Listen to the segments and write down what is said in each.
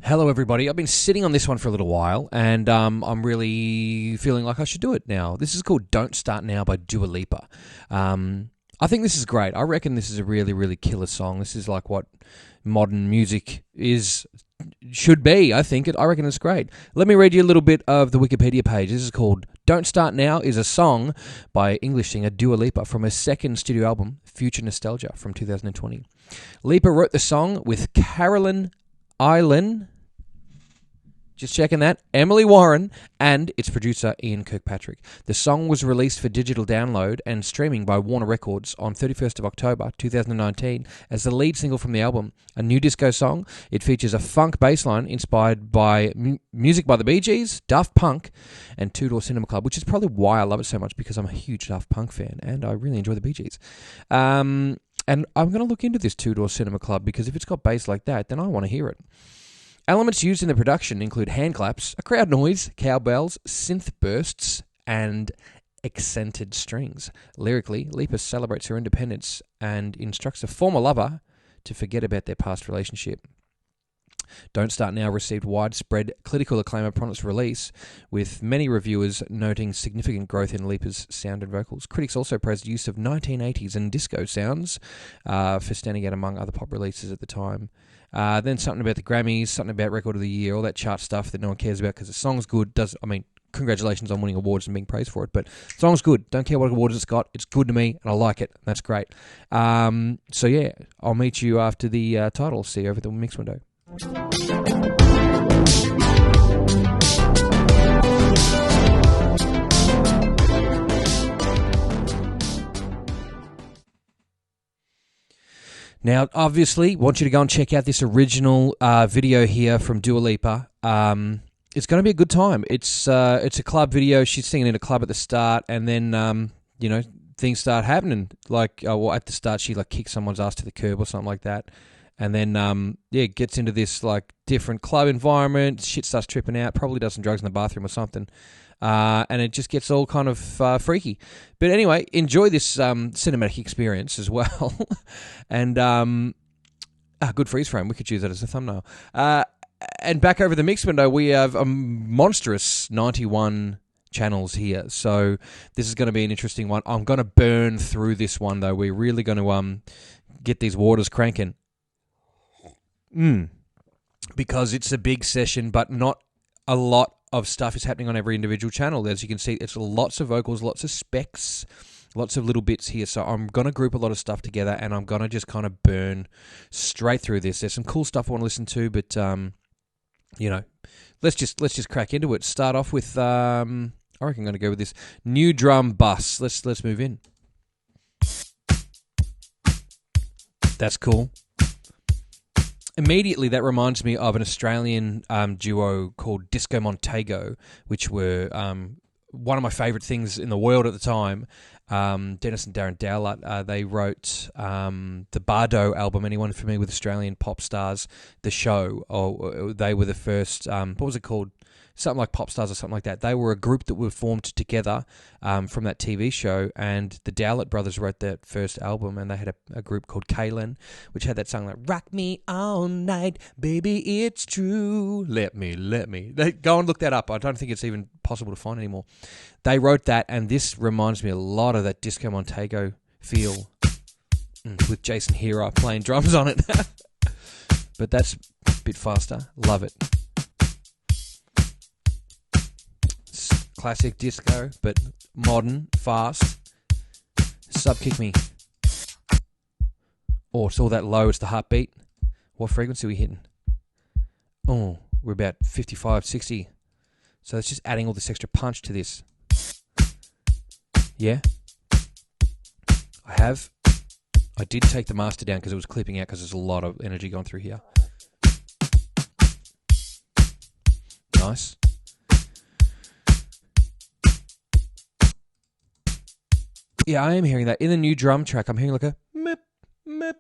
Hello, everybody. I've been sitting on this one for a little while, and I'm really feeling like I should do it now. This is called Don't Start Now by Dua Lipa. I think this is great. I reckon this is a really, really killer song. This is like what modern music should be. I reckon it's great. Let me read you a little bit of the Wikipedia page. This is called Don't Start Now is a song by English singer Dua Lipa from her second studio album, Future Nostalgia, from 2020. Lipa wrote the song with Carolyn Eilen, just checking that, Emily Warren, and its producer Ian Kirkpatrick. The song was released for digital download and streaming by Warner Records on 31st of October 2019 as the lead single from the album. A new disco song, it features a funk bass line inspired by music by the Bee Gees, Daft Punk, and Two Door Cinema Club, which is probably why I love it so much, because I'm a huge Daft Punk fan and I really enjoy the Bee Gees. And I'm going to look into this Two Door Cinema Club, because if it's got bass like that, then I want to hear it. Elements used in the production include hand claps, a crowd noise, cowbells, synth bursts, and accented strings. Lyrically, Lipa celebrates her independence and instructs a former lover to forget about their past relationship. Don't Start Now received widespread critical acclaim upon its release, with many reviewers noting significant growth in Lipa's sound and vocals. Critics also praised the use of 1980s and disco sounds for standing out among other pop releases at the time. Then something about the Grammys, something about Record of the Year, all that chart stuff that no one cares about because the song's good. Congratulations on winning awards and being praised for it, but the song's good. Don't care what awards it's got. It's good to me, and I like it. That's great. So yeah, I'll meet you after the title. See you over the mix window. Now, obviously, want you to go and check out this original video here from Dua Lipa. It's going to be a good time. It's a club video. She's singing in a club at the start, and then things start happening. Like, at the start, she kicks someone's ass to the curb or something like that, and then gets into this different club environment. Shit starts tripping out. Probably does some drugs in the bathroom or something. And it just gets all kind of freaky. But anyway, enjoy this cinematic experience as well. And good freeze frame. We could use that as a thumbnail. And back over the mix window, we have a monstrous 91 channels here. So this is going to be an interesting one. I'm going to burn through this one, though. We're really going to get these waters cranking. Because it's a big session, but not a lot of stuff is happening on every individual channel. As you can see, it's lots of vocals, lots of specs, lots of little bits here. So I'm going to group a lot of stuff together, and I'm going to just kind of burn straight through this. There's some cool stuff I want to listen to, but let's just crack into it. Start off with I reckon I'm going to go with this new drum bus. Let's move in. That's cool. Immediately, that reminds me of an Australian duo called Disco Montego, which were one of my favourite things in the world at the time. Dennis and Darren Dowlett, they wrote the Bardo album. Anyone familiar with Australian pop stars? The show, they were the first, what was it called? Something like Pop Stars or something like that. They were a group that were formed together from that TV show, and the Dowlett brothers wrote that first album, and they had a group called Kaylin, which had that song like, "Rock me all night, baby, it's true, let me. Go and look that up. I don't think it's even possible to find anymore. They wrote that, and this reminds me a lot of that Disco Montego feel, with Jason Hira playing drums on it. But that's a bit faster. Love it. Classic disco, but modern, fast. Sub-kick me. Oh, it's all that low, it's the heartbeat. What frequency are we hitting? Oh, we're about 55, 60. So it's just adding all this extra punch to this. Yeah. I did take the master down because it was clipping out because there's a lot of energy going through here. Nice. Yeah, I am hearing that. In the new drum track, I'm hearing like a mip, mip.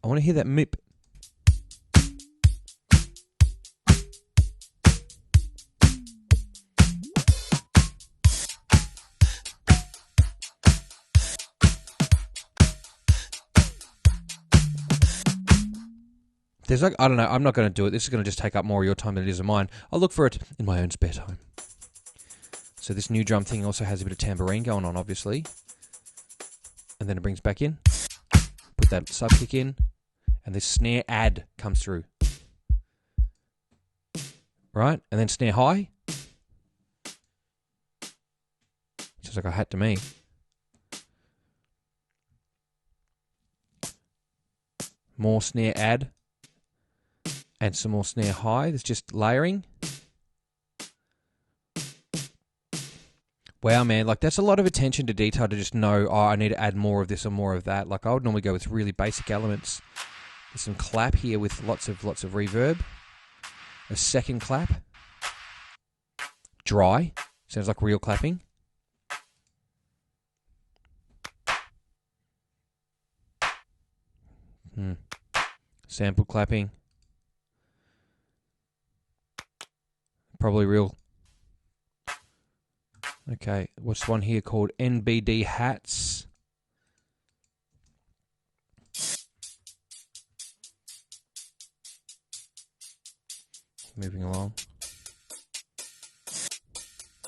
I want to hear that mip. There's like, I don't know, I'm not going to do it. This is going to just take up more of your time than it is of mine. I'll look for it in my own spare time. So this new drum thing also has a bit of tambourine going on, obviously. And then it brings back in. Put that sub kick in. And this snare add comes through. Right? And then snare high. Sounds like a hat to me. More snare add. And some more snare high. It's just layering. Wow, man. Like, that's a lot of attention to detail to just know, oh, I need to add more of this or more of that. Like, I would normally go with really basic elements. There's some clap here with lots of reverb. A second clap. Dry. Sounds like real clapping. Sample clapping. Probably real. Okay, what's one here called NBD hats? Moving along.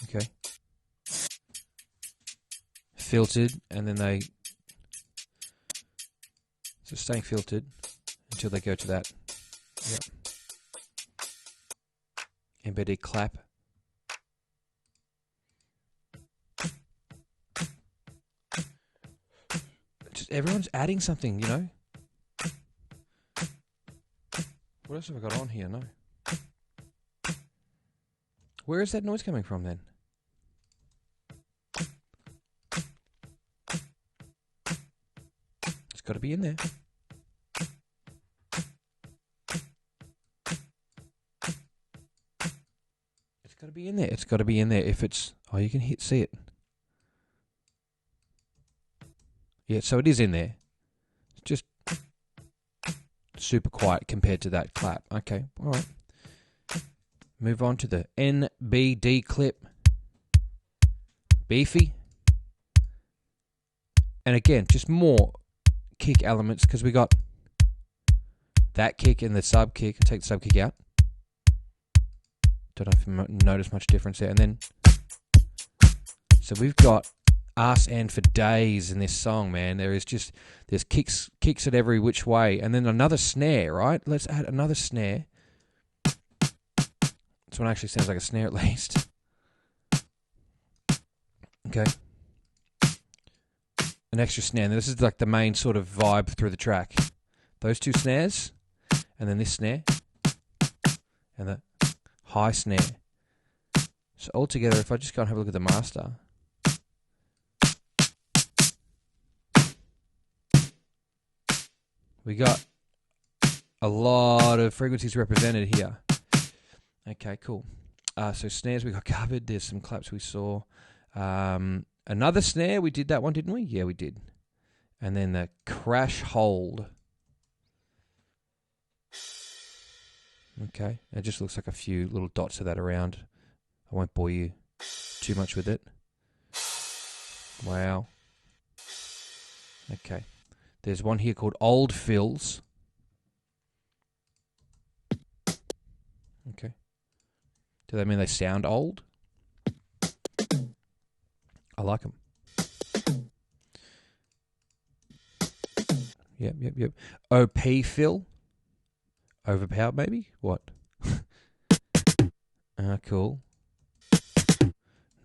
Okay. Filtered, and then they... So staying filtered until they go to that. Yep. NBD clap. Just everyone's adding something, you know? What else have I got on here? No. Where is that noise coming from then? It's got to be in there. It's got to be in there. It's got to be in there. If it's... Oh, you can see it. Yeah, so it is in there. It's just super quiet compared to that clap. Okay, all right. Move on to the NBD clip. Beefy. And again, just more kick elements because we got that kick and the sub kick. Take the sub kick out. Don't know if you notice much difference there. And then, so we've got ass and for days in this song, man. There's kicks at every which way. And then another snare, right? Let's add another snare. This one actually sounds like a snare at least. Okay. An extra snare. Now, this is like the main sort of vibe through the track. Those two snares, and then this snare, and the high snare. So altogether, if I just go and have a look at the master, we got a lot of frequencies represented here. Okay, cool. So snares we got covered. There's some claps we saw. Another snare, we did that one, didn't we? Yeah, we did. And then the crash hold. Okay, it just looks like a few little dots of that around. I won't bore you too much with it. Wow. Okay. There's one here called Old Fills. Okay. Do that mean they sound old? I like them. Yep. OP fill. Overpowered, maybe? What? Cool.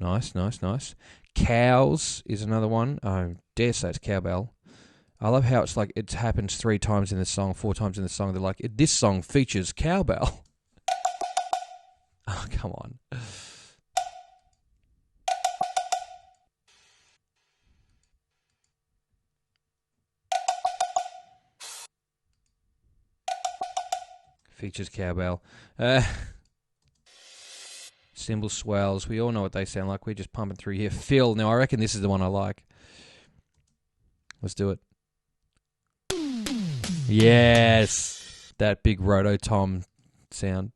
Nice. Cows is another one. I dare say it's cowbell. I love how it's like it happens 3 times in the song, 4 times in the song. They're like, this song features cowbell. Oh, come on. Features cowbell. Cymbal swells. We all know what they sound like. We're just pumping through here. Phil. Now, I reckon this is the one I like. Let's do it. Yes. That big roto-tom sound.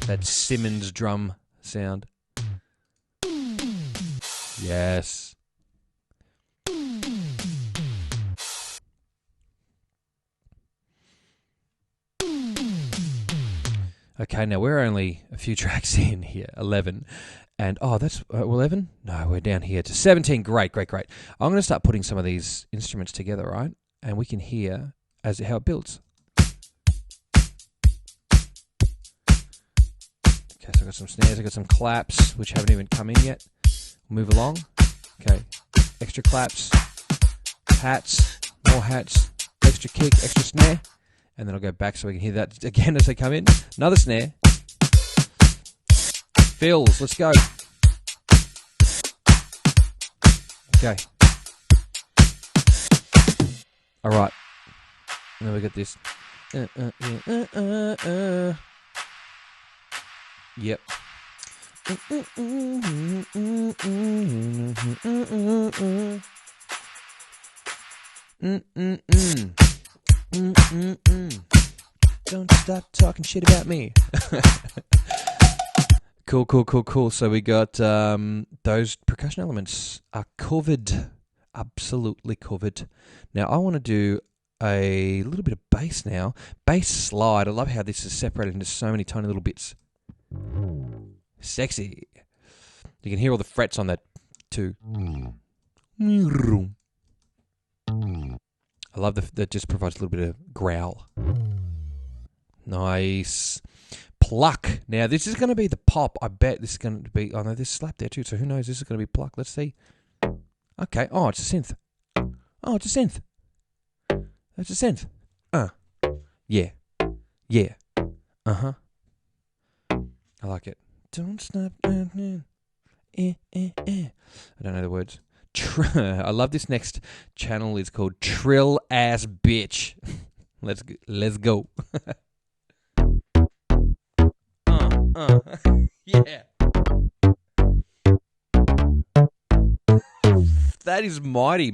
That Simmons drum sound. Yes. Okay, now we're only a few tracks in here, 11. And, that's 11? No, we're down here to 17. Great. I'm going to start putting some of these instruments together, right? And we can hear how it builds. Okay, so I've got some snares, I've got some claps, which haven't even come in yet. Move along. Okay, extra claps, hats, more hats, extra kick, extra snare. And then I'll go back so we can hear that again as they come in. Another snare. Fills, let's go. Okay. All right. Now we got this. Yep. Don't stop talking shit about me. Cool. So we got those percussion elements are covered, absolutely covered. Now I want to do a little bit of bass now. Bass slide. I love how this is separated into so many tiny little bits. Sexy. You can hear all the frets on that too. I love that just provides a little bit of growl. Nice. Pluck. Now this is going to be the pop. I bet this is going to be... Oh no, there's slap there too, so who knows? This is going to be pluck. Let's see. Okay. Oh, it's a synth. It's a synth. That's a synth. Yeah. Uh-huh. I like it. Don't stop. I don't know the words. I love this next channel. It's called Trill Ass Bitch. Let's go. Yeah. That is mighty.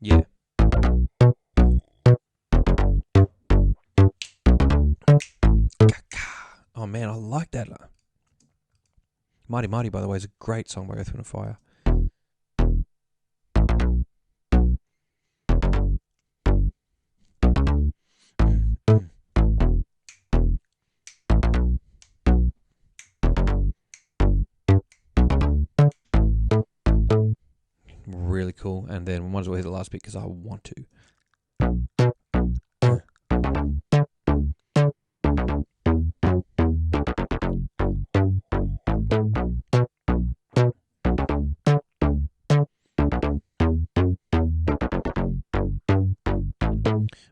Yeah. Oh man, I like that. Mighty, by the way, is a great song by Earth, Wind & Fire. Really cool. And then we might as well hit the last bit because I want to.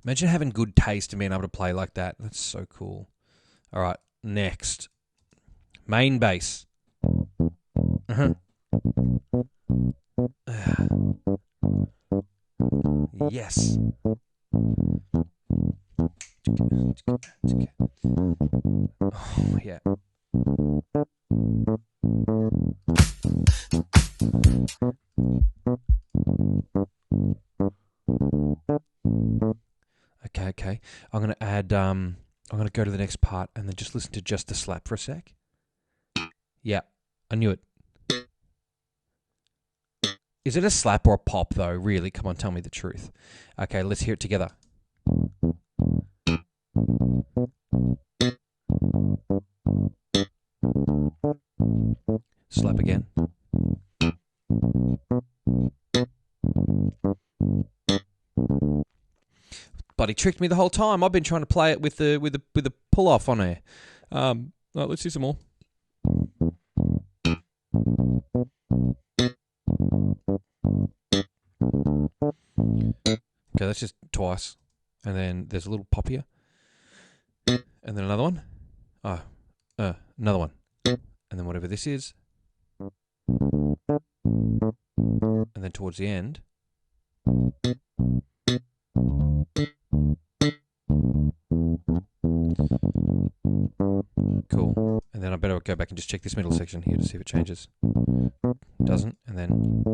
Imagine having good taste and being able to play like that. That's so cool. All right, next. Main bass. Yes. Oh, yeah. Okay. I'm going to add, I'm going to go to the next part and then just listen to just the slap for a sec. Yeah, I knew it. Is it a slap or a pop though? Really? Come on, tell me the truth. Okay, let's hear it together. Slap again. But he tricked me the whole time. I've been trying to play it with the pull off on there. Let's see some more. Okay, that's just twice, and then there's a little pop here, and then another one. Another one, and then whatever this is, and then towards the end. Cool. And then I better go back and just check this middle section here to see if it changes. Doesn't. And then...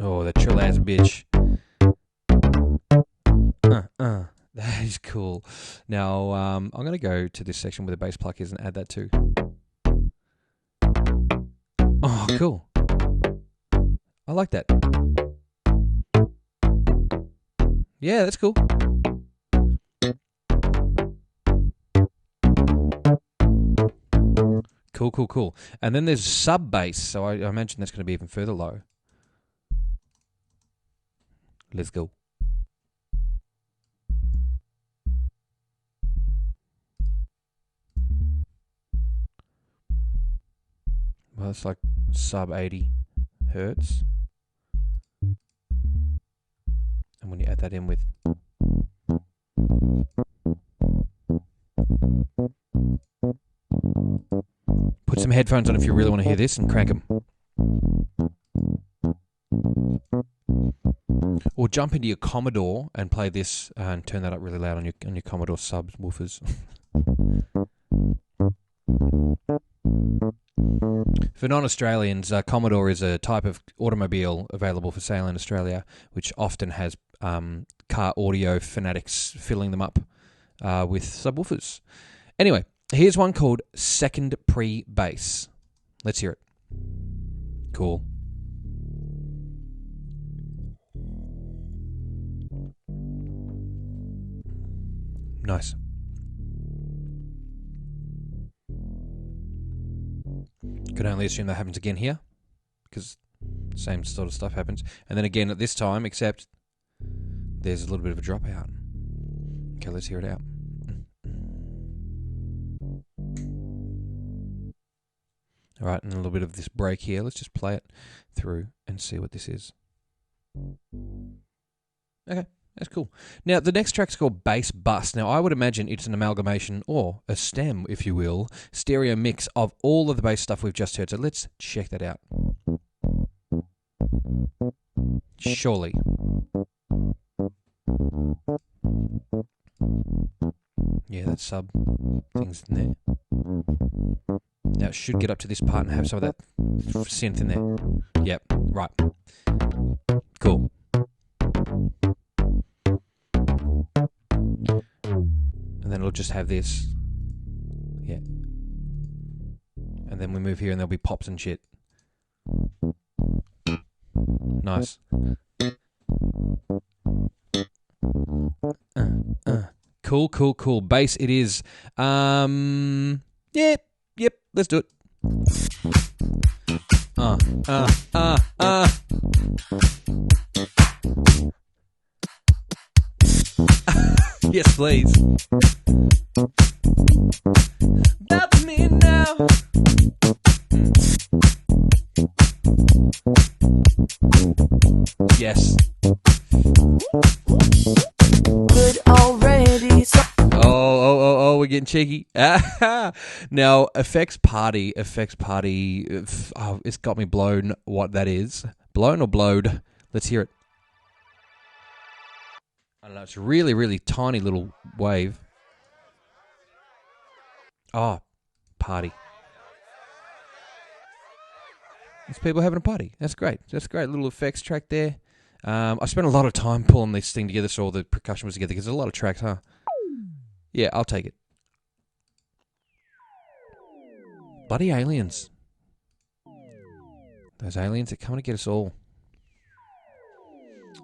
Oh, that trill ass bitch. That is cool. Now, I'm going to go to this section where the bass pluck is and add that too. Oh, cool. I like that. Yeah, that's cool. Cool. And then there's sub bass, so I imagine that's going to be even further low. Let's go. Well, it's like sub 80 hertz. And when you add that in with... Put some headphones on if you really want to hear this and crank them. Or jump into your Commodore and play this and turn that up really loud on your Commodore subwoofers. For non-Australians, Commodore is a type of automobile available for sale in Australia, which often has car audio fanatics filling them up with subwoofers. Anyway, here's one called Second Pre-Bass. Let's hear it. Cool. Nice. Could only assume that happens again here, because the same sort of stuff happens. And then again at this time, except there's a little bit of a dropout. Okay, let's hear it out. All right, and a little bit of this break here. Let's just play it through and see what this is. Okay, that's cool. Now, the next track's called Bass Bus. Now, I would imagine it's an amalgamation, or a stem, if you will, stereo mix of all of the bass stuff we've just heard. So let's check that out. Surely. Yeah, that sub thing's in there. Now it should get up to this part and have some of that synth in there. Yep, right. Cool. And then it'll just have this. Yeah. And then we move here and there'll be pops and shit. Nice. Cool. Bass it is. Yep, let's do it. Yes, please. Love me now. Yes. Good already. Oh, we're getting cheeky. Now, Effects Party. Oh, it's got me blown what that is. Blown or blowed? Let's hear it. I don't know, it's a really, really tiny little wave. Oh, party. It's people having a party. That's great. That's a great little effects track there. I spent a lot of time pulling this thing together so all the percussion was together because there's a lot of tracks, huh? Yeah, I'll take it. Bloody aliens. Those aliens are coming to get us all.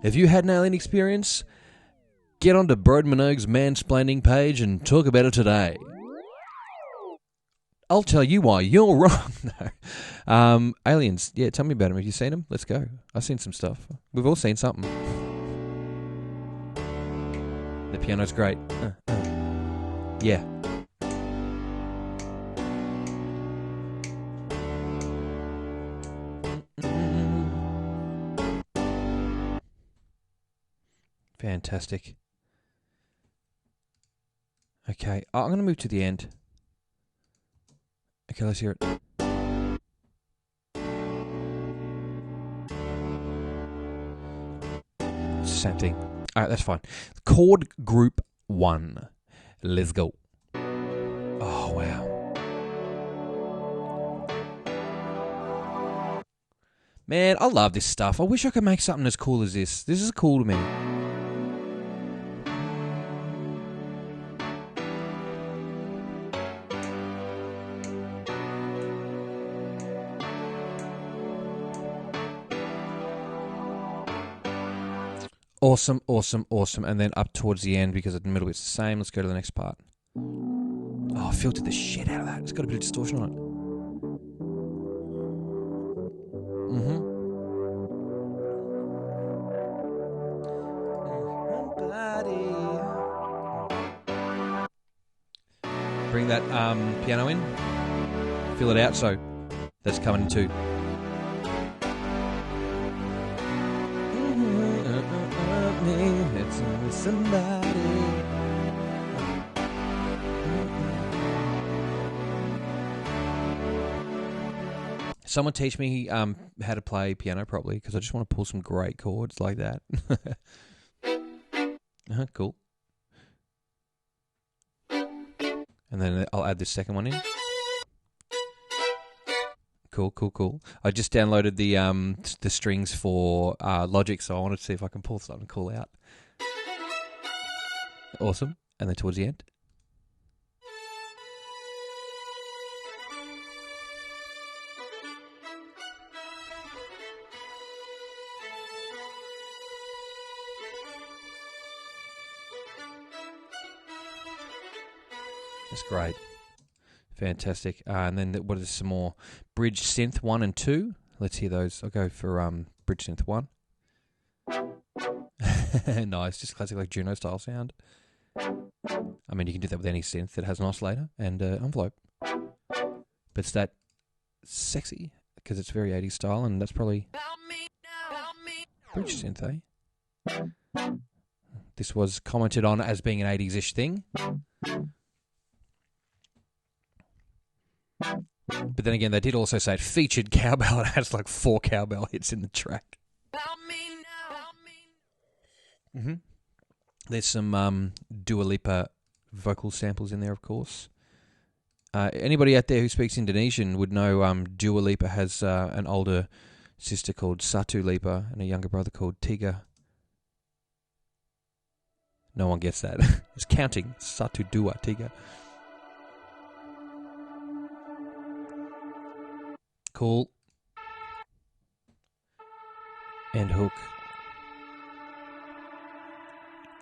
Have you had an alien experience? Get onto Broden Minogue's mansplaining page and talk about it today. I'll tell you why you're wrong. No. Aliens. Yeah, tell me about them. Have you seen them? Let's go. I've seen some stuff. We've all seen something. The piano's great. Yeah. Fantastic. Okay, I'm going to move to the end. Okay, let's hear it. Same thing. Alright, that's fine. Chord group 1. Let's go. Oh, wow. Man, I love this stuff. I wish I could make something as cool as this. This is cool to me. Awesome, awesome, awesome. And then up towards the end, because at the middle it's the same. Let's go to the next part. Oh, I filtered the shit out of that. It's got a bit of distortion on it. Bring that piano in. Fill it out, so that's coming in too. It's somebody. Someone teach me how to play piano properly, because I just want to pull some great chords like that. Cool. And then I'll add this second one in. Cool, cool, cool. I just downloaded the strings for Logic, so I wanted to see if I can pull something cool out. Awesome. And then towards the end. That's great. Fantastic. And then what is some more? Bridge Synth 1 and 2. Let's hear those. I'll go for Bridge Synth 1. Nice. Just classic like Juno style sound. I mean, you can do that with any synth that has an oscillator and envelope. But it's that sexy, because it's very 80s style, and that's probably Bridge Synth, eh? This was commented on as being an 80s-ish thing. But then again, they did also say it featured cowbell. It has like 4 cowbell hits in the track. There's some Dua Lipa vocal samples in there, of course. Anybody out there who speaks Indonesian would know Dua Lipa has an older sister called Satu Lipa and a younger brother called Tiga. No one gets that. It's counting. Satu, Dua, Tiga. Cool. And hook.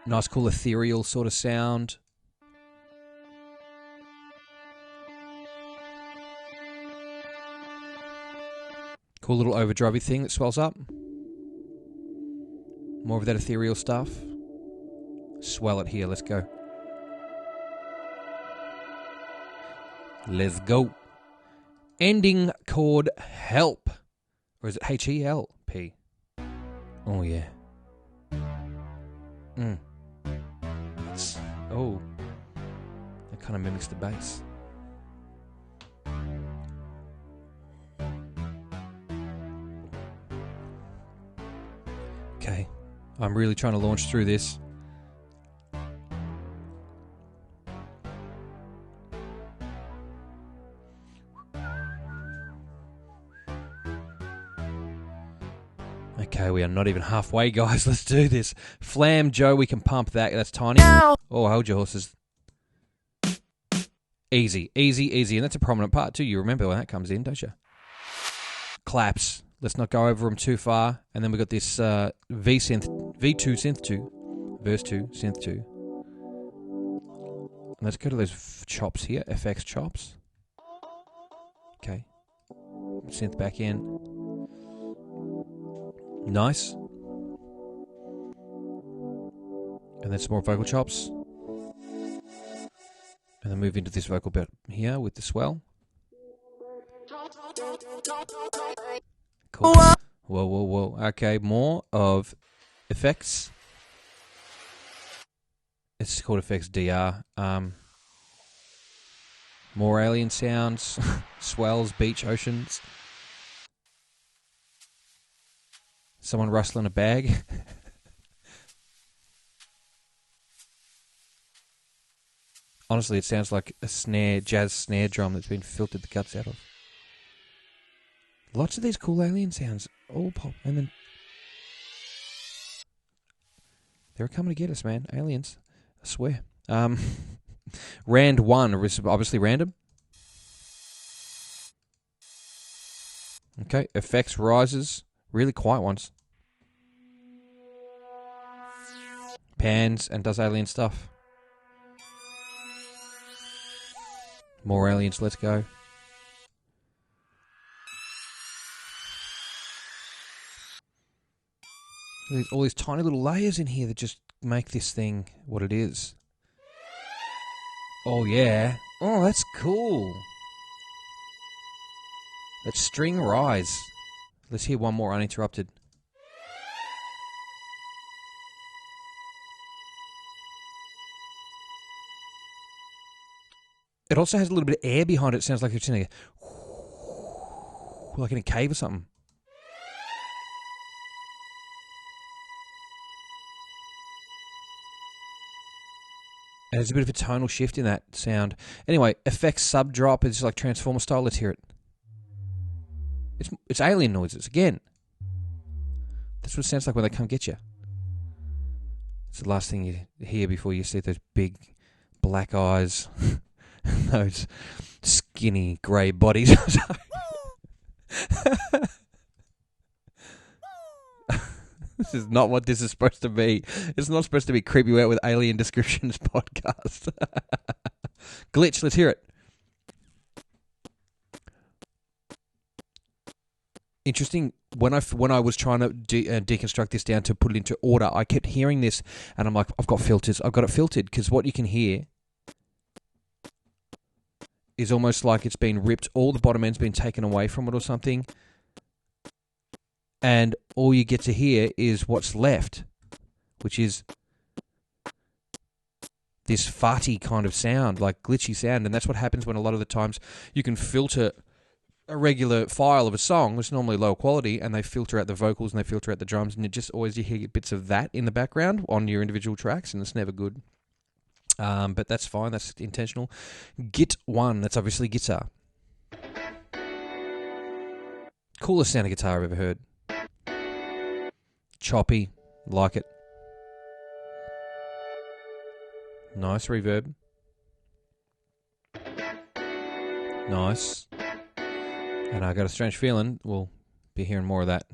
Nice, cool, ethereal sort of sound. Cool little overdrivey thing that swells up. More of that ethereal stuff. Swell it here, let's go. Let's go. Ending chord help. Or is it H-E-L-P? Oh, yeah. That kind of mimics the bass. Okay. I'm really trying to launch through this. Okay, we are not even halfway, guys. Let's do this. Flam, Joe, we can pump that. That's tiny. Oh, hold your horses. Easy, easy, easy. And that's a prominent part, too. You remember when that comes in, don't you? Claps. Let's not go over them too far. And then we've got this V2 Synth 2. Verse 2, Synth 2. And let's go to those chops here. FX chops. Okay. Synth back in. Nice. And then some more vocal chops. And then move into this vocal bit here with the swell. Cool. Whoa, whoa, whoa. Okay, more of effects. It's called effects DR. More alien sounds. Swells, beach, oceans. Someone rustling a bag. Honestly, it sounds like a jazz snare drum that's been filtered the guts out of. Lots of these cool alien sounds. All pop. And then they're coming to get us, man. Aliens. I swear. Rand 1, obviously random. Okay, effects rises. Really quiet ones. Pans and does alien stuff. More aliens, let's go. There's all these tiny little layers in here that just make this thing what it is. Oh, yeah. Oh, that's cool. That string rise. Let's hear one more uninterrupted. It also has a little bit of air behind it. It sounds like it's in a... like in a cave or something. And there's a bit of a tonal shift in that sound. Anyway, effects sub drop. It's like Transformer style. Let's hear it. It's alien noises again. That's what it sounds like when they come get you. It's the last thing you hear before you see those big black eyes, and those skinny grey bodies. This is not what this is supposed to be. It's not supposed to be Creep You Out with Alien Descriptions podcast. Glitch, let's hear it. Interesting. When I was trying to deconstruct this down to put it into order, I kept hearing this, and I'm like, I've got filters. I've got it filtered, because what you can hear is almost like it's been ripped. All the bottom end's been taken away from it or something. And all you get to hear is what's left, which is this farty kind of sound, like glitchy sound. And that's what happens when a lot of the times you can filter a regular file of a song, which is normally low quality, and they filter out the vocals and they filter out the drums, and it just always you hear bits of that in the background on your individual tracks, and it's never good. But that's fine, that's intentional. Git 1, that's obviously guitar. Coolest sound of guitar I've ever heard. Choppy, like it. Nice reverb. Nice. And I got a strange feeling we'll be hearing more of that.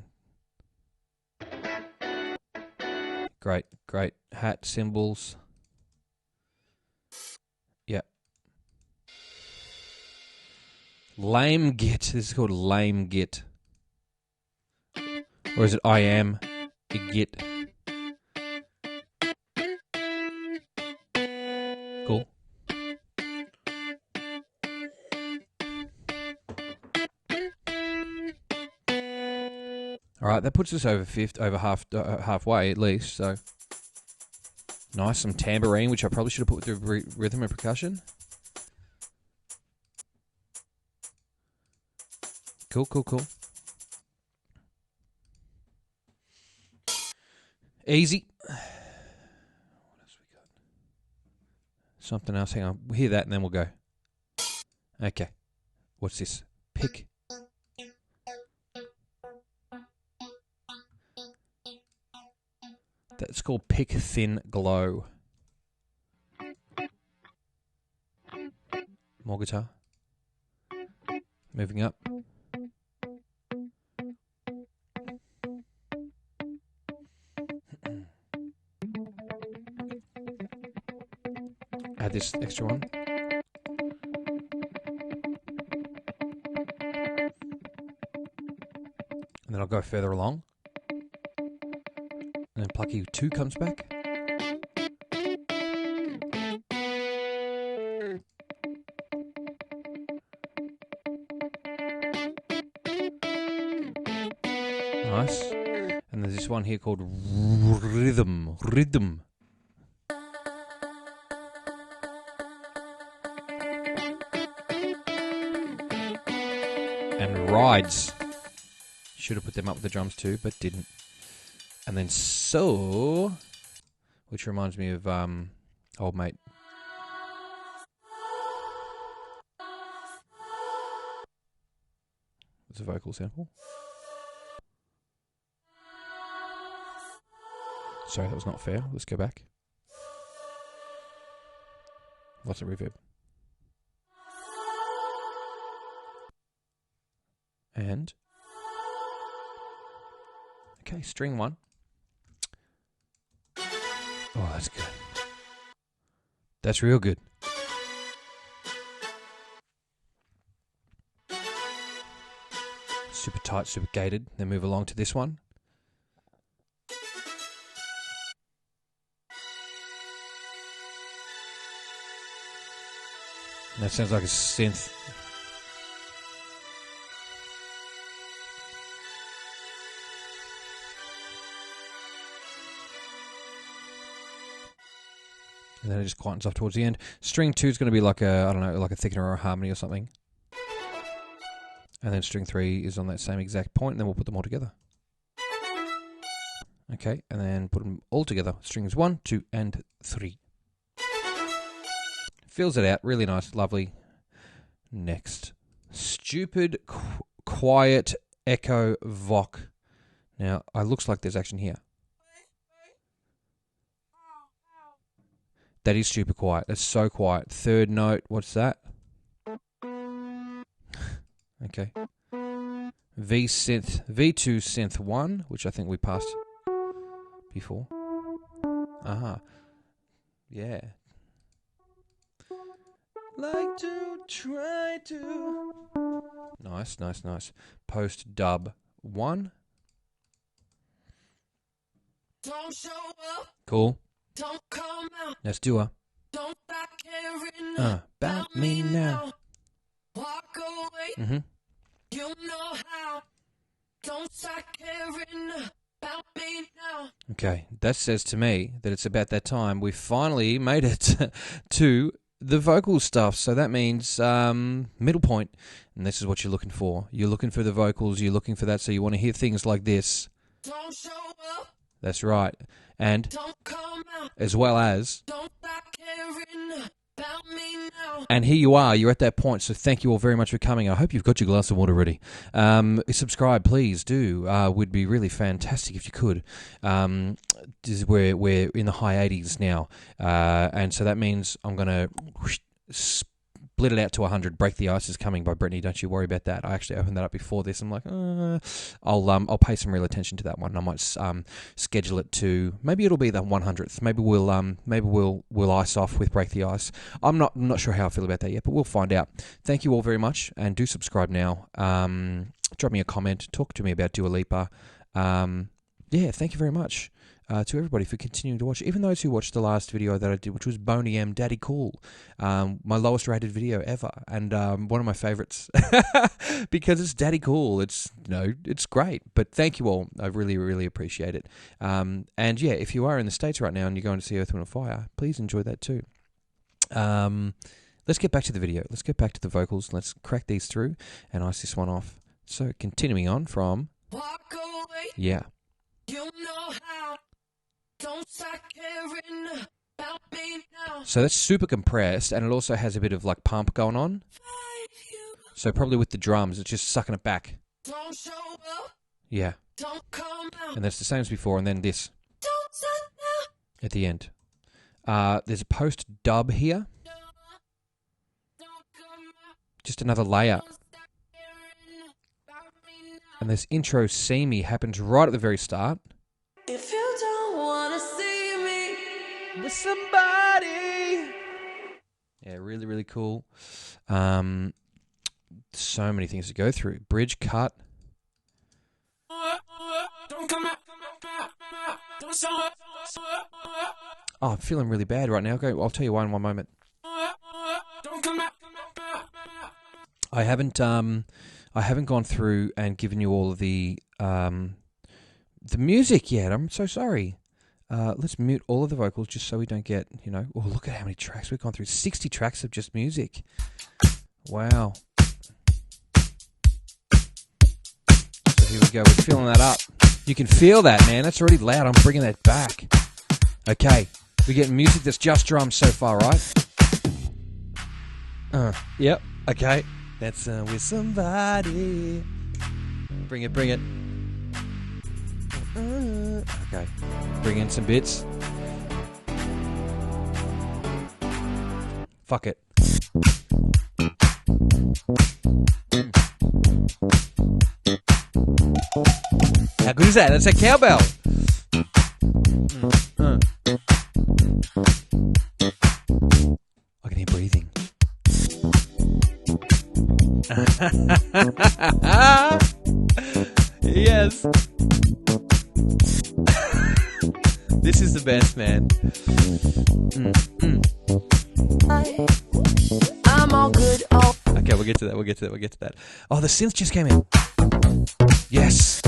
Great, great. Hat, cymbals. Yep. Lame Git. This is called Lame Git. Or is it I am a Git? Cool. All right, that puts us over halfway at least. So nice, some tambourine, which I probably should have put with the rhythm and percussion. Cool, cool, cool. Easy. What else we got? Something else. Hang on, we'll hear that and then we'll go. Okay. What's this? Pick. That's called Pick Thin Glow. More guitar. Moving up. Add this extra one. And then I'll go further along. And then Plucky 2 comes back. Nice. And there's this one here called Rhythm. Rhythm. And Rides. Should have put them up with the drums too, but didn't. And then So, which reminds me of Old Mate. It's a vocal sample. Sorry, that was not fair. Let's go back. Lots of reverb. And okay, string 1. Oh, that's good. That's real good. Super tight, super gated. Then move along to this one. And that sounds like a synth. And then it just quietens off towards the end. String 2 is going to be like a, I don't know, like a thickener or a harmony or something. And then string 3 is on that same exact point, and then we'll put them all together. Okay, and then put them all together. Strings 1, 2, and 3. Fills it out. Really nice, lovely. Next. Stupid, quiet, echo, voc. Now, it looks like there's action here. That is super quiet. That's so quiet. Third note, what's that? Okay. V2 synth 1, which I think we passed before. Aha. Yeah. Like to try to. Nice, nice, nice. Post dub 1. Don't show up. Cool. Don't come out. Let's do a. Don't stop caring about me now. Walk away. Mm-hmm. You know how. Don't stop caring about me now. Okay, that says to me that it's about that time we finally made it to the vocal stuff. So that means middle point, and this is what you're looking for. You're looking for the vocals. You're looking for that. So you want to hear things like this. Don't show up. That's right. And as well as, and here you are, you're at that point, so thank you all very much for coming. I hope you've got your glass of water ready. Subscribe, please do. Would be really fantastic if you could. We're in the high 80s now, and so that means I'm going to split it out to 100. Break the Ice is coming by Brittany. Don't you worry about that. I actually opened that up before this. I'm like, I'll pay some real attention to that one. I might schedule it to, maybe it'll be the 100th. Maybe we'll ice off with Break the Ice. I'm not sure how I feel about that yet, but we'll find out. Thank you all very much, and do subscribe now. Drop me a comment. Talk to me about Dua Lipa. Yeah, thank you very much. To everybody for continuing to watch, even those who watched the last video that I did, which was Boney M Daddy Cool, my lowest rated video ever, and one of my favorites because it's Daddy Cool. It's it's great. But thank you all. I really, really appreciate it. And yeah, if you are in the States right now and you're going to see Earth, Wind and Fire, please enjoy that too. Let's get back to the video. Let's get back to the vocals. Let's crack these through and ice this one off. So continuing on from Walk Away. Yeah. You know how. Don't start caring about me now. So that's super compressed, and it also has a bit of like pump going on. So probably with the drums, it's just sucking it back. Don't show up. Yeah. Don't come out. And that's the same as before, and then this. Don't start now. At the end. There's a post dub here. Just another layer. And this intro See Me happens right at the very start. If you don't wanna see me with somebody. Yeah, really, really cool. So many things to go through. Bridge cut. Oh, I'm feeling really bad right now. I'll tell you why in one moment. I haven't gone through and given you all of the music yet. I'm so sorry. Let's mute all of the vocals just so we don't get, oh, look at how many tracks we've gone through. 60 tracks of just music. Wow. So here we go. We're filling that up. You can feel that, man. That's already loud. I'm bringing that back. Okay. We're getting music that's just drums so far, right? Yep. Okay. That's with somebody. Bring it, bring it. Okay. Bring in some bits. Fuck it. How good is that? That's a cowbell. breathing. Yes. This is the best, man. I'm all good. Okay, we'll get to that. Oh, the synth just came in. Yes.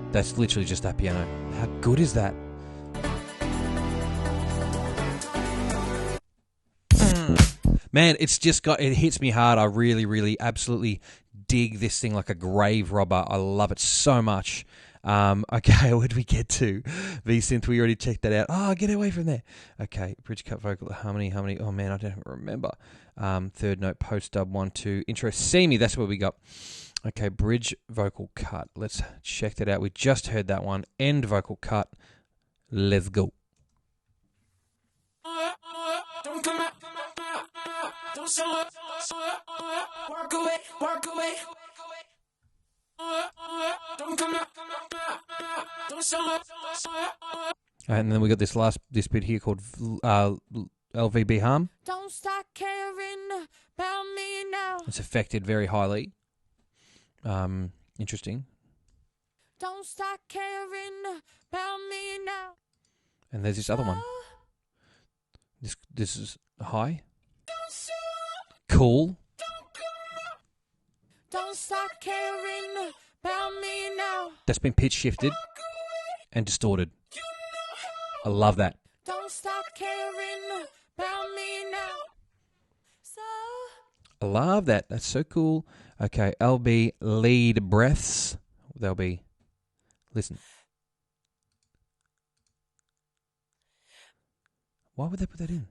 That's literally just that piano. How good is that? Man, it's just it hits me hard. I really, really, absolutely dig this thing like a grave robber. I love it so much. Okay, where did we get to? V-Synth, we already checked that out. Oh, get away from there. Okay, bridge cut vocal, harmony. Oh man, I don't remember. Third note, post dub, 1, 2. Intro, see me, that's what we got. Okay, bridge vocal cut. Let's check that out. We just heard that one. End vocal cut. Let's go. Don't come out. Don't show up. Walk away. Don't come out. Don't show up. And then we got this bit here called LVB harm. Don't start caring about me now. It's affected very highly. Interesting. Don't start caring about me now. And there's this other one. This is high. Cool. Don't start caring about me now. That's been pitch shifted and distorted. I love that. Don't start caring about me now. So I love that. That's so cool. Okay, LB lead breaths. They'll be. Listen. Why would they put that in?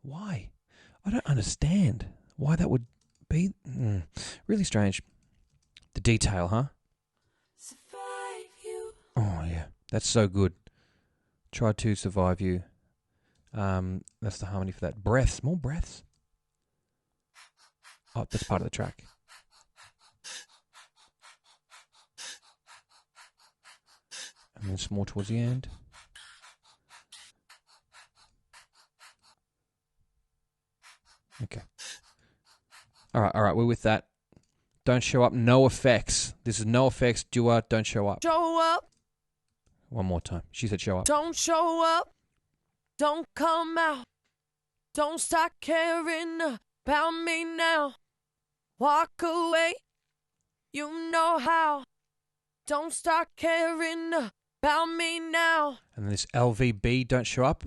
Why? I don't understand why that would be. Really strange. The detail, huh? survive you. Oh, yeah. That's so good. Try to survive you. That's the harmony for that. Breaths. More breaths. Oh, that's part of the track. And then some more towards the end. Okay. All right, we're with that. Don't show up, no effects. This is no effects, duo, don't show up. Show up. One more time. She said show up. Don't show up. Don't come out. Don't start caring about me now. Walk away. You know how. Don't start caring about me now. And this LVB, don't show up.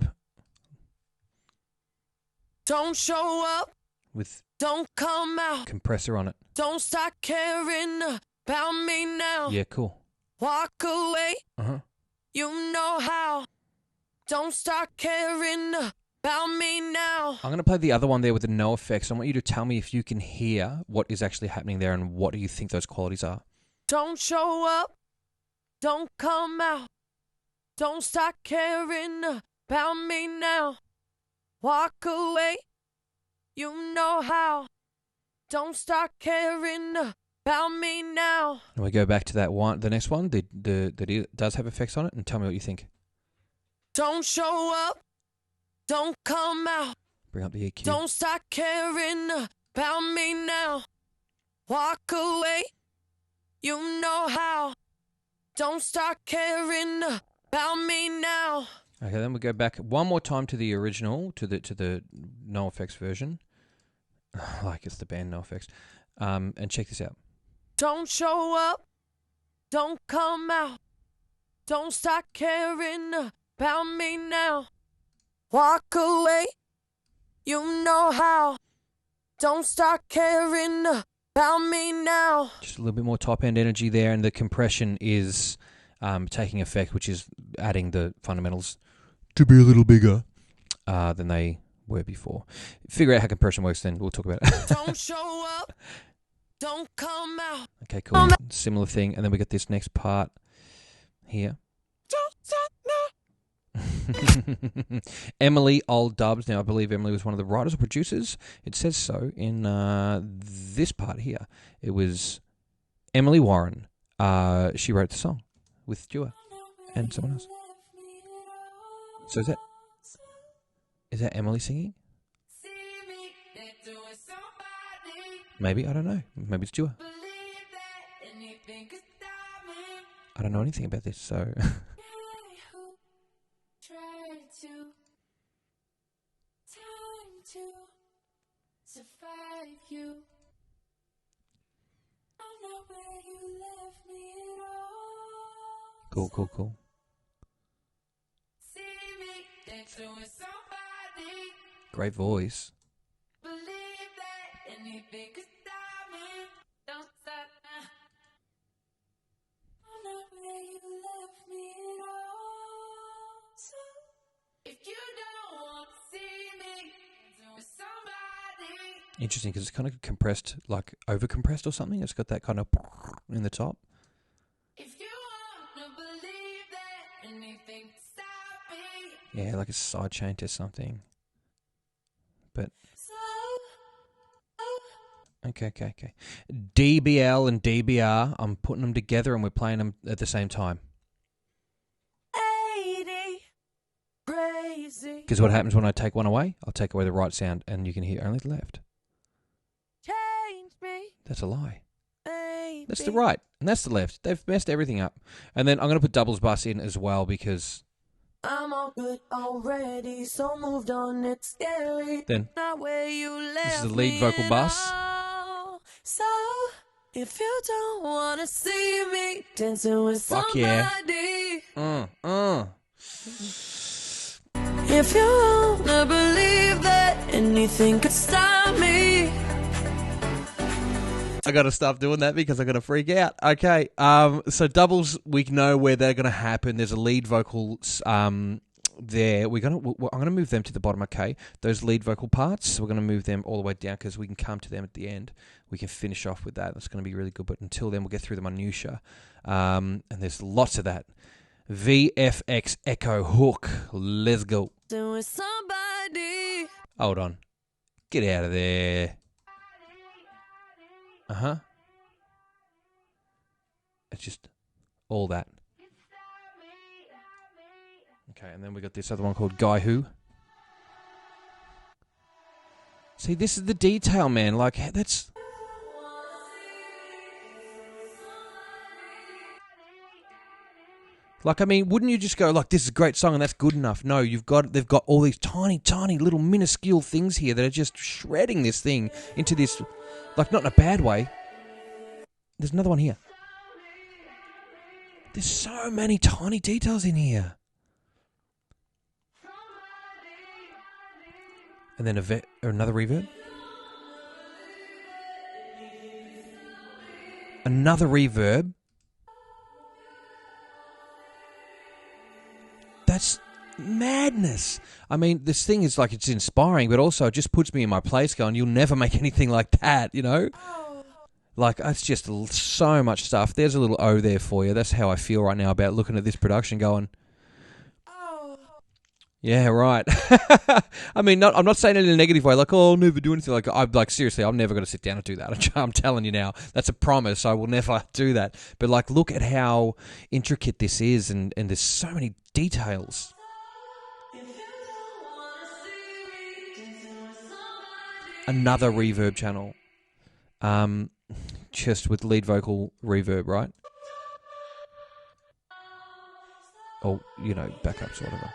Don't show up. With Don't come out. compressor on it. Don't start caring about me now. Yeah, cool. Walk away. Uh-huh. You know how. Don't start caring about me now. I'm going to play the other one there with the no effects. I want you to tell me if you can hear what is actually happening there and what do you think those qualities are. Don't show up. Don't come out. Don't start caring about me now. Walk away. You know how. Don't start caring about me now. And we go back to that one, the next one that it does have effects on it, and tell me what you think. Don't show up. Don't come out. Bring up the EQ. Don't start caring about me now. Walk away. You know how. Don't start caring about me now. Okay, then we go back one more time to the original, to the no effects version. Like it's the band No Effects. And check this out. Don't show up. Don't come out. Don't start caring about me now. Walk away. You know how. Don't start caring about me now. Just a little bit more top end energy there, and the compression is taking effect, which is adding the fundamentals to be a little bigger than they were before. Figure out how compression works, then we'll talk about it. Don't show up. Don't come out. Okay, cool. Similar thing. And then we get this next part here. Emily Old Dubs. Now, I believe Emily was one of the writers or producers. It says so in this part here. It was Emily Warren. She wrote the song with Dua and someone else. So is that Emily singing? Maybe, I don't know. Maybe it's Dua. I don't know anything about this, so... Cool. Great voice. Interesting, because it's kind of compressed, like over compressed or something. It's got that kind of in the top. Yeah, like a side chain to something. But okay. DBL and DBR, I'm putting them together and we're playing them at the same time. 80, crazy. Because what happens when I take one away? I'll take away the right sound and you can hear only the left. Change me. That's a lie. Baby. That's the right and that's the left. They've messed everything up. And then I'm going to put doubles bus in as well because... I'm all good already, so moved on, it's scary. Then, not where you left this is the lead vocal bus. So, if you don't want to see me dancing with Fuck somebody, yeah. If you wanna believe that anything could stop me. I got to stop doing that because I'm going to freak out. Okay, so doubles, we know where they're going to happen. There's a lead vocal there. I'm going to move them to the bottom, okay? Those lead vocal parts, we're going to move them all the way down because we can come to them at the end. We can finish off with that. That's going to be really good. But until then, we'll get through the minutiae. And there's lots of that. VFX Echo Hook. Let's go. Doing somebody. Hold on. Get out of there. Uh-huh. It's just all that. Okay, and then we got this other one called Guy Who. See, this is the detail, man. Like, that's... Like, I mean, wouldn't you just go, like, this is a great song and that's good enough? No, they've got all these tiny, tiny little minuscule things here that are just shredding this thing into this... Like, not in a bad way. There's another one here. There's so many tiny details in here. And then another reverb. Another reverb. That's madness. I mean, this thing is like, it's inspiring, but also it just puts me in my place going, you'll never make anything like that, you know? Like, it's just so much stuff. There's a little O there for you. That's how I feel right now about looking at this production going, yeah, right. I mean, I'm not saying it in a negative way, like, oh, I'll never do anything. Like, seriously, I'm never going to sit down and do that. I'm telling you now. That's a promise. I will never do that. But, like, look at how intricate this is, and there's so many details. Another reverb channel. Just with lead vocal reverb, right? Or, you know, backups or whatever.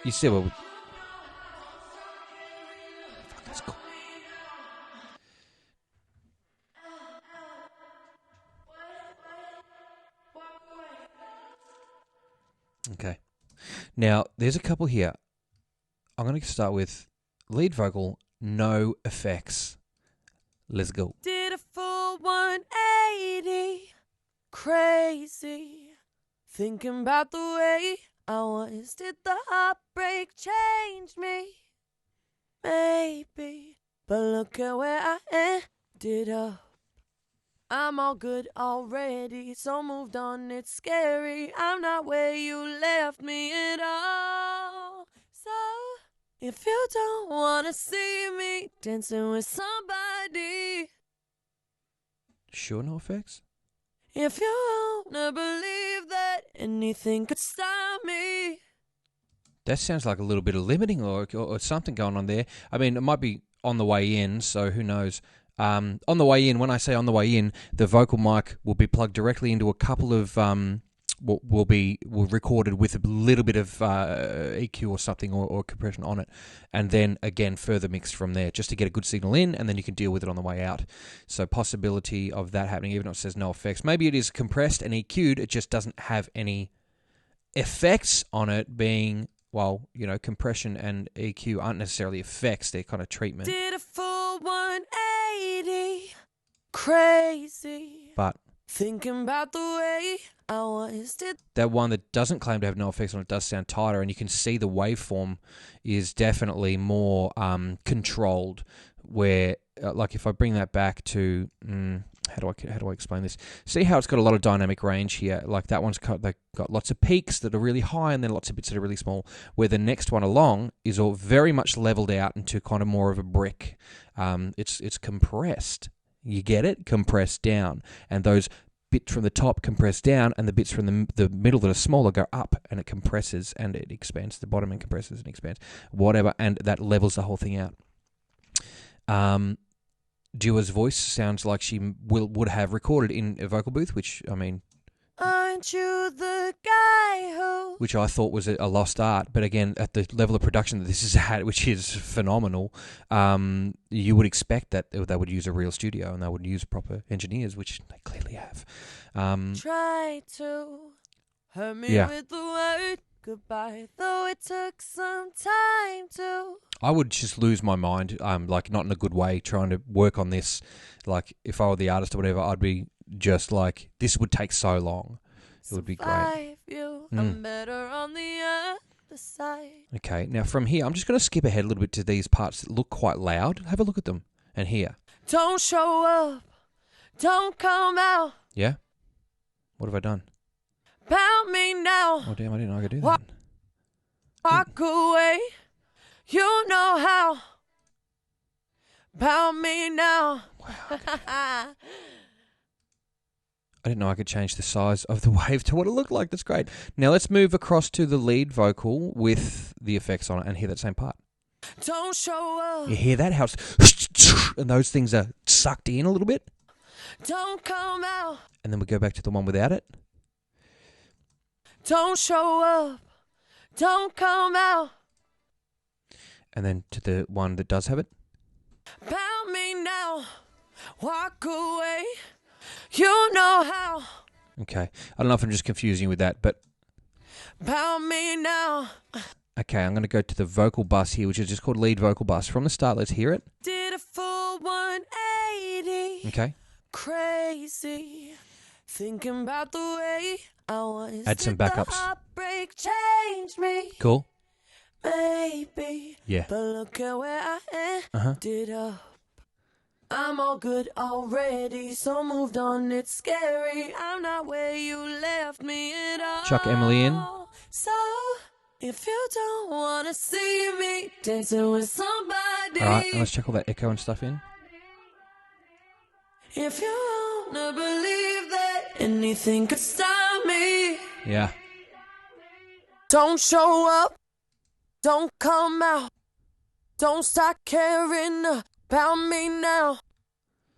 You see what... Fuck, that's cool. Okay. Now, there's a couple here. I'm going to start with lead vocal, no effects. Let's go. Did a full 180, crazy. Thinking about the way I once did, the heartbreak changed me. Maybe, but look at where I ended up. I'm all good already, so moved on, it's scary. I'm not where you left me at all. So, if you don't wanna see me dancing with somebody, Sure, no effects? if you wanna believe that anything could stop me. That sounds like a little bit of limiting or something going on there. I mean, it might be on the way in, so who knows. On the way in, when I say on the way in, the vocal mic will be plugged directly into a couple of will recorded with a little bit of EQ or something or compression on it, and then again further mixed from there just to get a good signal in, and then you can deal with it on the way out. So possibility of that happening, even though it says no effects. Maybe it is compressed and EQ'd, it just doesn't have any effects on it being, well, you know, compression and EQ aren't necessarily effects, they're kind of treatment. Did a full 180, crazy. But thinking about the way I once did. That one that doesn't claim to have no effects on it does sound tighter, and you can see the waveform is definitely more controlled. Where, like, if I bring that back to how do I explain this? See how it's got a lot of dynamic range here. Like that one's they've got lots of peaks that are really high, and then lots of bits that are really small. Where the next one along is all very much leveled out into kind of more of a brick. It's compressed. You get it? Compressed down, and those bits from the top compress down, and the bits from the middle that are smaller go up, and it compresses and it expands the bottom and compresses and expands, whatever, and that levels the whole thing out. Dua's voice sounds like she would have recorded in a vocal booth, which, I mean, aren't you the guy who? Which I thought was a lost art, but again, at the level of production that this is at, which is phenomenal, you would expect that they would use a real studio and they would use proper engineers, which they clearly have. Try to hurt me with the word goodbye, though it took some time to. I would just lose my mind, like not in a good way, trying to work on this. Like if I were the artist or whatever, I'd be just like, this would take so long. It would be great. I'm better on the other side. Okay, now from here, I'm just going to skip ahead a little bit to these parts that look quite loud. Have a look at them and hear. Don't show up. Don't come out. Yeah? What have I done? Bout me now. Oh, damn, I didn't know I could do that. Walk away. You know how. Bout me now. Wow. I didn't know I could change the size of the wave to what it looked like. That's great. Now let's move across to the lead vocal with the effects on it and hear that same part. Don't show up. You hear that? How it's and those things are sucked in a little bit. Don't come out. And then we go back to the one without it. Don't show up. Don't come out. And then to the one that does have it. Bout me now. Walk away. You know how. Okay. I don't know if I'm just confusing you with that, but. Bout me now. Okay, I'm going to go to the vocal bus here, which is just called lead vocal bus. From the start, let's hear it. Did a full 180. Okay. Crazy. Thinking about the way I was. Add some backups. The heartbreak changed me. Cool. Maybe. Yeah. But look at where I ended up. I'm all good already, so moved on, it's scary. I'm not where you left me at all. Chuck Emily in. So, if you don't want to see me dancing with somebody. All right, let's check all that echo and stuff in. If you want to believe that anything could stop me. Yeah. Don't show up. Don't come out. Don't start caring about me now.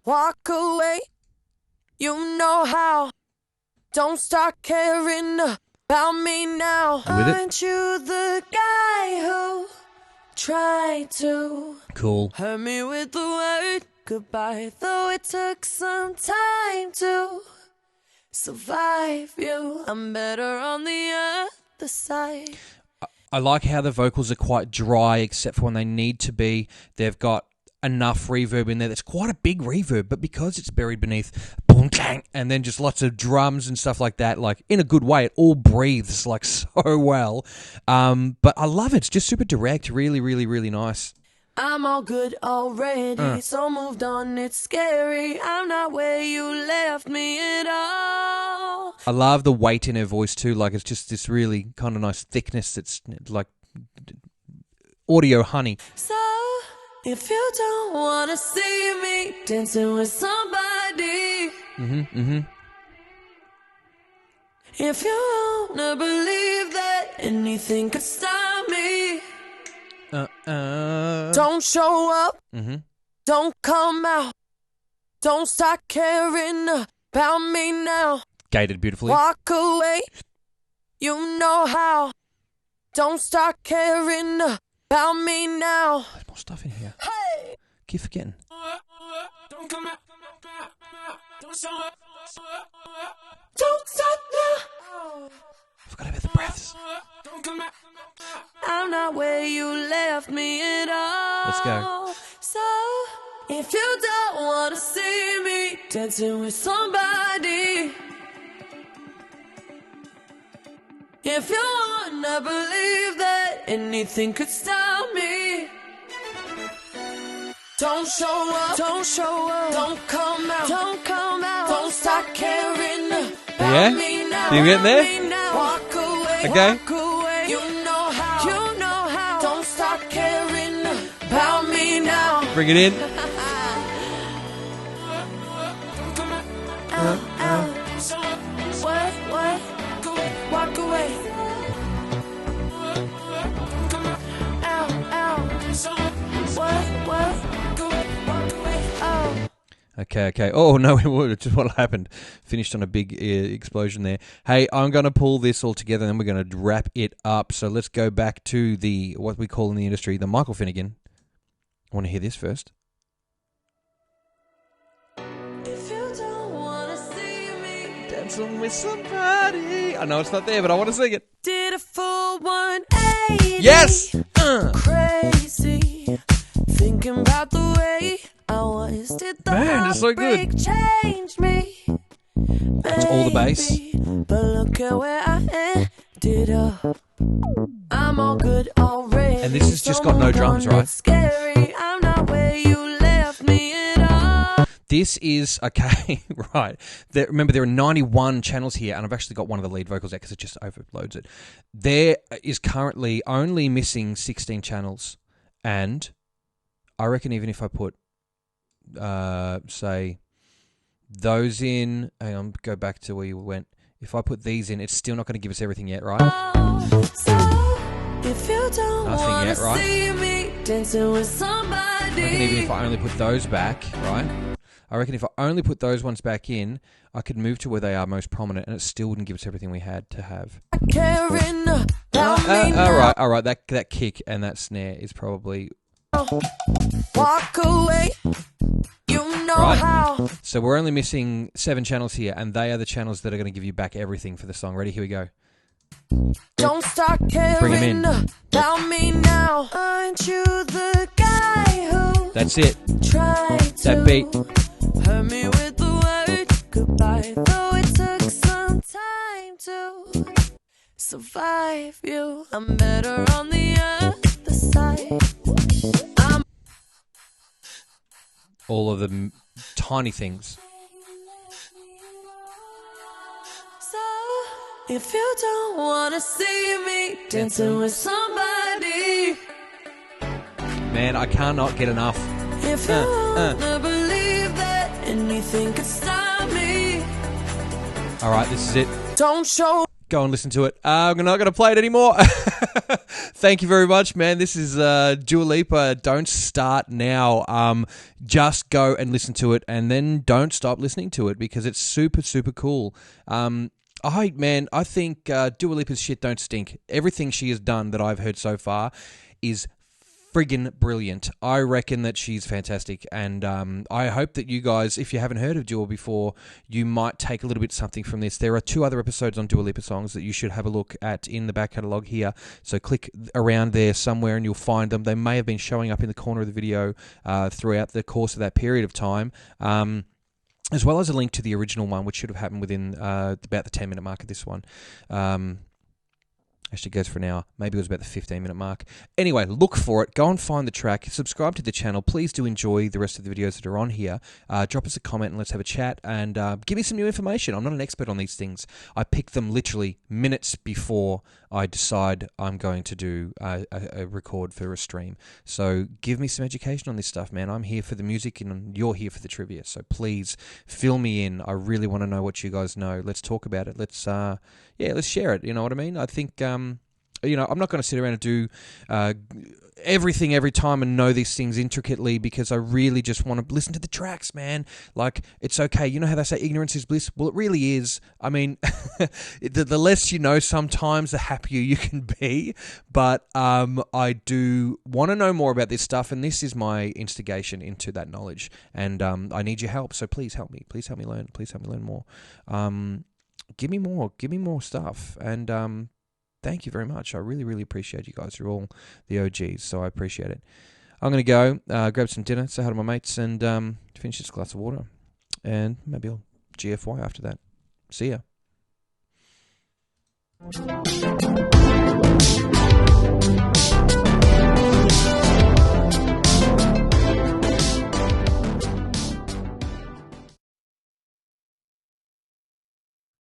Walk away. You know how. Don't start caring about me now. Aren't you the guy who tried to hurt me with the word goodbye, though it took some time to survive you? I'm better on the other side. I like how the vocals are quite dry, except for when they need to be. They've got enough reverb in there. That's quite a big reverb, but because it's buried beneath boom, clang, and then just lots of drums and stuff like that, like in a good way, it all breathes like so well. But I love it. It's just super direct, really, really, really nice. I'm all good already, so moved on, it's scary. I'm not where you left me at all. I love the weight in her voice too, like it's just this really kind of nice thickness that's like audio honey. So, if you don't want to see me dancing with somebody, if you wanna believe that anything could stop me, don't show up, don't come out, don't start caring about me now. Gated beautifully. Walk away, you know how. Don't start caring about me now. There's more stuff in here. Hey! Keep forgetting. Don't come out, don't show up, don't stop now. Forgot about the breaths. Don't come out. I'm not where you left me at all. Let's go. So, if you don't want to see me dancing with somebody, if you wanna believe that anything could stop me, don't show up, don't show up, don't come out, don't come out, don't start caring about me now. You getting there? Walk away, okay. Walk away. You know how, don't start caring about me now. Bring it in. What? Walk away. Okay. Oh, no, just what happened. Finished on a big explosion there. Hey, I'm going to pull this all together and then we're going to wrap it up. So let's go back to what we call in the industry, the Michael Finnegan. I want to hear this first. If you don't want to see me dancing with somebody. I know it's not there, but I want to sing it. Did a full 180. Yes! Crazy. Thinking about the way I was. Did the Man, it's so good. change me? That's all the bass. But look at where I ended up. I'm all good already. And this has just got no drums, right? Scary. I'm not where you left me at all. This is, okay, right. Remember, there are 91 channels here, and I've actually got one of the lead vocals out because it just overloads it. There is currently only missing 16 channels, and I reckon even if I put, say, those in, hang on, go back to where you went. If I put these in, it's still not going to give us everything yet, right? So, if you don't Nothing yet, right? see me dancing with somebody. I reckon even if I only put those back, right? I reckon if I only put those ones back in, I could move to where they are most prominent, and it still wouldn't give us everything we had to have. All right. That kick and that snare is probably walk away. You know right. how. So we're only missing 7 channels here, and they are the channels that are going to give you back everything for the song. Ready? Here we go. Don't start caring Bring 'em in. about me now. Aren't you the guy who That's it. tried That to beat. hurt me with the word goodbye? Though it took some time to survive you, I'm better on the other side. All of the tiny things. So, if you don't want to see me dancing with somebody, Man, I cannot get enough. if you wanna believe that anything could stop me, All right, this is it. don't show. Go and listen to it. I'm not going to play it anymore. Thank you very much, man. This is Dua Lipa. Don't start now. Just go and listen to it, and then don't stop listening to it because it's super, super cool. I think Dua Lipa's shit don't stink. Everything she has done that I've heard so far is friggin' brilliant. I reckon that she's fantastic, and I hope that you guys, if you haven't heard of Dua before, you might take a little bit something from this. There are 2 other episodes on Dua Lipa songs that you should have a look at in the back catalogue here, so click around there somewhere and you'll find them. They may have been showing up in the corner of the video throughout the course of that period of time. As well as a link to the original one, which should have happened within about the 10-minute mark of this one. Actually goes for an hour. Maybe it was about the 15-minute mark. Anyway, look for it. Go and find the track. Subscribe to the channel. Please do enjoy the rest of the videos that are on here. Drop us a comment and let's have a chat. And give me some new information. I'm not an expert on these things. I pick them literally minutes before I decide I'm going to do a record for a stream. So give me some education on this stuff, man. I'm here for the music and you're here for the trivia. So please fill me in. I really want to know what you guys know. Let's talk about it. Let's share it. You know what I mean? I think, I'm not going to sit around and do everything every time and know these things intricately, because I really just want to listen to the tracks, man. Like, it's okay. You know how they say ignorance is bliss? Well, it really is. I mean, the less you know sometimes, the happier you can be. But I do want to know more about this stuff, and this is my instigation into that knowledge. And I need your help, so please help me. Please help me learn. Please help me learn more. Give me more stuff. And thank you very much. I really, really appreciate you guys. You're all the OGs, so I appreciate it. I'm going to go grab some dinner, say hi to my mates, and finish this glass of water. And maybe I'll GFY after that. See ya.